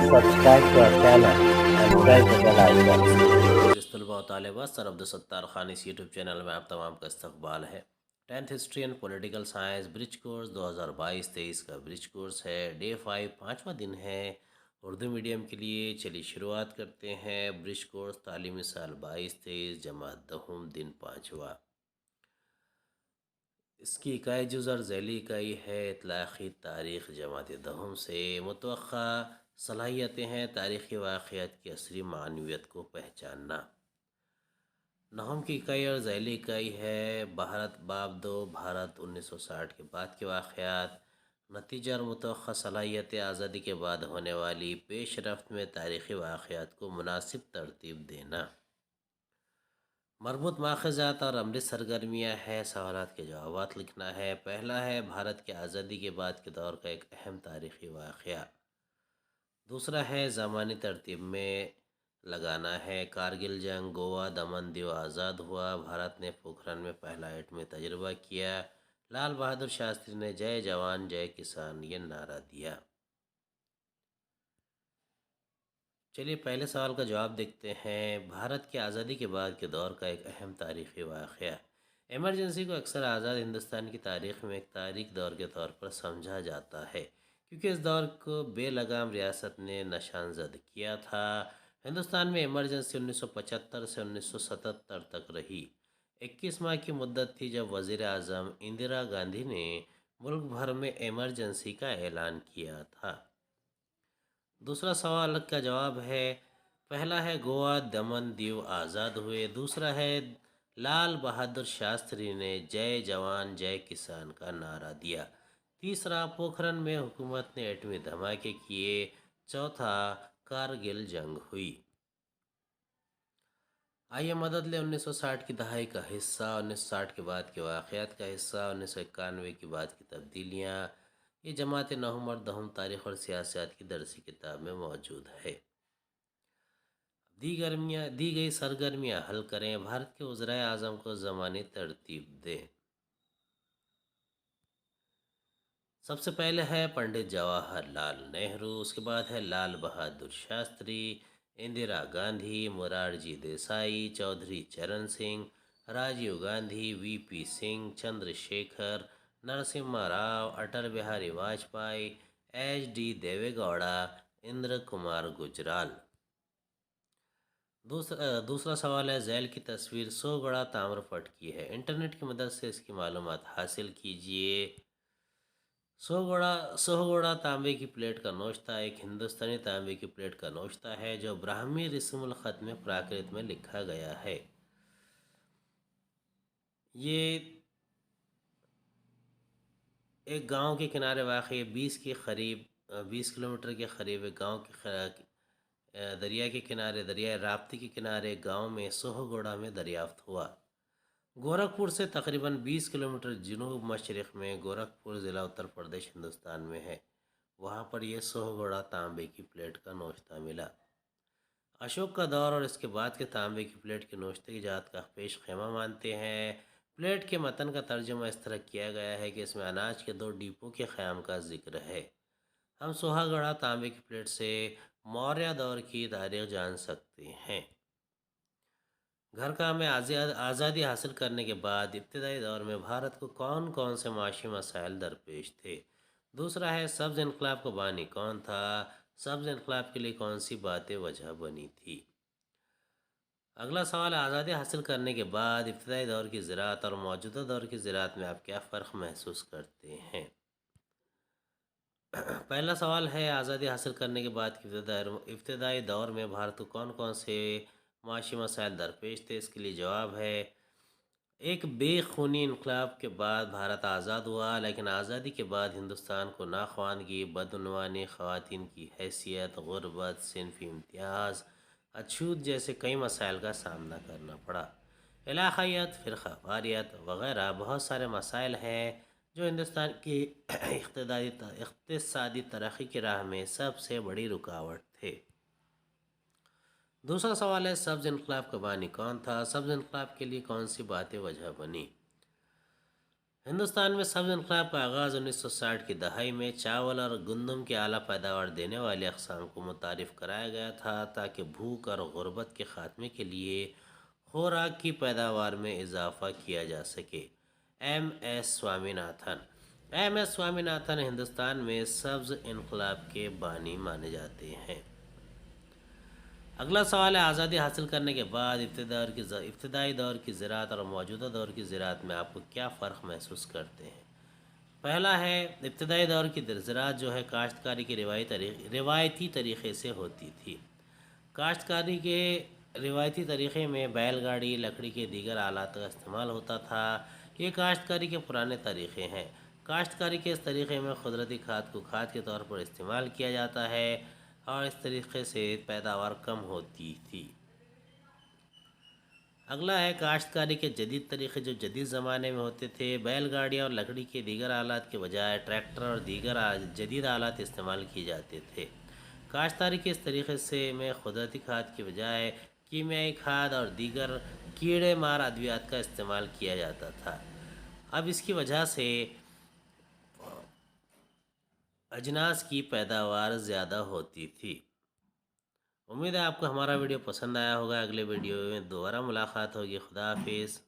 subscribe to our channel and press the bell icon. طلباء و طالبات سر عبدالستار خان اس یوٹیوب چینل میں آپ تمام کا استقبال ہے۔ 10th history and political science bridge course 2022-23 کا برج کورس ہے۔ ڈے 5 5واں دن ہے اردو میڈیم کے لیے۔ چلیے شروعات کرتے ہیں۔ برج کورس تعلیمی سال 22-23 جماعت دہم دن 5واں۔ اس کی اکائی جز اور ذیلی اکائی ہے اطلاقی تاریخ جماعت دہم سے۔ متوقع صلاحیتیں ہیں تاریخی واقعات کی عصری معنویت کو پہچاننا۔ نہم کی اکائی اور ذیلی اکائی ہے بھارت باب 2 بھارت 1960 کے بعد کے واقعات۔ نتیجہ اور متوقع صلاحیتیں آزادی کے بعد ہونے والی پیش رفت میں تاریخی واقعات کو مناسب ترتیب دینا۔ مربوط ماخذات اور عملی سرگرمیاں ہے۔ سوالات کے جوابات لکھنا ہے۔ پہلا ہے بھارت کے آزادی کے بعد کے دور کا ایک اہم تاریخی واقعہ۔ دوسرا ہے زمانی ترتیب میں لگانا ہے۔ کارگل جنگ، گوا، دمن دیو آزاد ہوا، بھارت نے پوکھرن میں پہلا ایٹمی تجربہ کیا، لال بہادر شاستری نے جے جوان جے کسان یہ نعرہ دیا۔ چلیے پہلے سوال کا جواب دیکھتے ہیں۔ بھارت کی آزادی کے بعد کے دور کا ایک اہم تاریخی واقعہ۔ ایمرجنسی کو اکثر آزاد ہندوستان کی تاریخ میں ایک تاریخی دور کے طور پر سمجھا جاتا ہے، کیونکہ اس دور کو بے لگام ریاست نے نشان زد کیا تھا۔ ہندوستان میں ایمرجنسی 1975 سے 1977 تک رہی۔ 21 ماہ کی مدت تھی جب وزیر اعظم اندرا گاندھی نے ملک بھر میں ایمرجنسی کا اعلان کیا تھا۔ دوسرا سوال کا جواب ہے۔ پہلا ہے گوا دمن دیو آزاد ہوئے۔ دوسرا ہے لال بہادر شاستری نے جے جوان جے کسان کا نعرہ دیا۔ تیسرا پوکھرن میں حکومت نے ایٹمی دھماکے کیے۔ چوتھا کارگل جنگ ہوئی۔ آئیے مدد لیں 1960 کی دہائی کا حصہ، 1960 کے بعد کے واقعات کا حصہ، 1991 کے بعد کی تبدیلیاں۔ یہ جماعت نہم اور دہم تاریخ اور سیاست کی درسی کتاب میں موجود ہے۔ دی گئی سرگرمیاں حل کریں۔ بھارت کے وزرائے اعظم کو زمانی ترتیب دیں۔ سب سے پہلے ہے پنڈت جواہر لال نہرو، اس کے بعد ہے لال بہادر شاستری، اندرا گاندھی، مورارجی دیسائی، چودھری چرن سنگھ، راجیو گاندھی، وی پی سنگھ، چندر شیکھر، نرسمہا راؤ، اٹل بہاری واجپئی، ایچ ڈی دیوے گوڑا، اندر کمار گجرال۔ دوسرا سوال ہے ذیل کی تصویر سوگڑا تامر پٹ کی ہے۔ انٹرنیٹ کی مدد سے اس کی معلومات حاصل کیجیے۔ سوگوڑا تانبے کی پلیٹ کا نوشتہ ایک ہندوستانی تانبے کی پلیٹ کا نوشتہ ہے جو براہمی رسم الخط میں پراکرت میں لکھا گیا ہے۔ یہ ایک گاؤں کے کنارے واقع 20 کلومیٹر کے قریب ایک گاؤں کے دریا کے کنارے، دریائے راپتی کے کنارے گاؤں میں سوہگوڑا میں دریافت ہوا۔ گورکھپور سے تقریباً 20 کلومیٹر جنوب مشرق میں گورکھپور ضلع اتر پردیش ہندوستان میں ہے۔ وہاں پر یہ سوہگوڑا تانبے کی پلیٹ کا نوشتہ ملا۔ اشوک کا دور اور اس کے بعد کے تانبے کی پلیٹ کے نوشتے کی جات کا پیش خیمہ مانتے ہیں۔ پلیٹ کے متن کا ترجمہ اس طرح کیا گیا ہے کہ اس میں اناج کے 2 ڈپو کے قیام کا ذکر ہے۔ ہم سوہگوڑا تانبے کی پلیٹ سے موریہ دور کی تاریخ جان سکتے ہیں۔ گھر کا میں آزادی حاصل کرنے کے بعد ابتدائی دور میں بھارت کو کون کون سے معاشی مسائل درپیش تھے؟ دوسرا ہے سبز انقلاب کا بانی کون تھا؟ سبز انقلاب کے لیے کون سی باتیں وجہ بنی تھی؟ اگلا سوال آزادی حاصل کرنے کے بعد ابتدائی دور کی زراعت اور موجودہ دور کی زراعت میں آپ کیا فرق محسوس کرتے ہیں؟ پہلا سوال ہے آزادی حاصل کرنے کے بعد کی ابتدائی دور میں بھارت کو کون کون سے معاشی مسائل درپیش تھے؟ اس کے لیے جواب ہے ایک بے خونی انقلاب کے بعد بھارت آزاد ہوا، لیکن آزادی کے بعد ہندوستان کو ناخواندگی، بدعنوانی، خواتین کی حیثیت، غربت، صنفی امتیاز، اچھوت جیسے کئی مسائل کا سامنا کرنا پڑا۔ علاقائیت، فرقہ واریت وغیرہ بہت سارے مسائل ہیں جو ہندوستان کی اقتصادی ترقی کی راہ میں سب سے بڑی رکاوٹ تھے۔ دوسرا سوال ہے سبز انقلاب کا بانی کون تھا؟ سبز انقلاب کے لیے کون سی باتیں وجہ بنی؟ ہندوستان میں سبز انقلاب کا آغاز 1960 کی دہائی میں چاول اور گندم کی اعلیٰ پیداوار دینے والی اقسام کو متعارف کرایا گیا تھا تاکہ بھوک اور غربت کے خاتمے کے لیے خوراک کی پیداوار میں اضافہ کیا جا سکے۔ M S Swaminathan Hindustan میں سبز انقلاب کے بانی مانے جاتے ہیں۔ اگلا سوال ہے، آزادی حاصل کرنے کے بعد ابتدائی دور کی زراعت اور موجودہ دور کی زراعت میں آپ کو کیا فرق محسوس کرتے ہیں؟ پہلا ہے، ابتدائی دور کی زراعت جو ہے کاشتکاری کے روایتی طریقے سے ہوتی تھی۔ کاشتکاری کے روایتی طریقے میں بیل گاڑی، لکڑی کے دیگر آلات کا استعمال ہوتا تھا۔ یہ کاشتکاری کے پرانے طریقے ہیں۔ کاشتکاری کے اس طریقے میں قدرتی کھاد کو کھاد کے طور پر استعمال کیا جاتا ہے اور اس طریقے سے پیداوار کم ہوتی تھی۔ اگلا ہے، کاشتکاری کے جدید طریقے جو جدید زمانے میں ہوتے تھے۔ بیل گاڑیاں اور لکڑی کے دیگر آلات کے بجائے ٹریکٹر اور دیگر جدید آلات استعمال کیے جاتے تھے۔ کاشتکاری کے اس طریقے سے میں قدرتی کھاد کے بجائے کیمیائی کھاد اور دیگر کیڑے مار ادویات کا استعمال کیا جاتا تھا۔ اب اس کی وجہ سے اجناس کی پیداوار زیادہ ہوتی تھی۔ امید ہے آپ کو ہمارا ویڈیو پسند آیا ہوگا۔ اگلے ویڈیو میں دوبارہ ملاقات ہوگی۔ خدا حافظ۔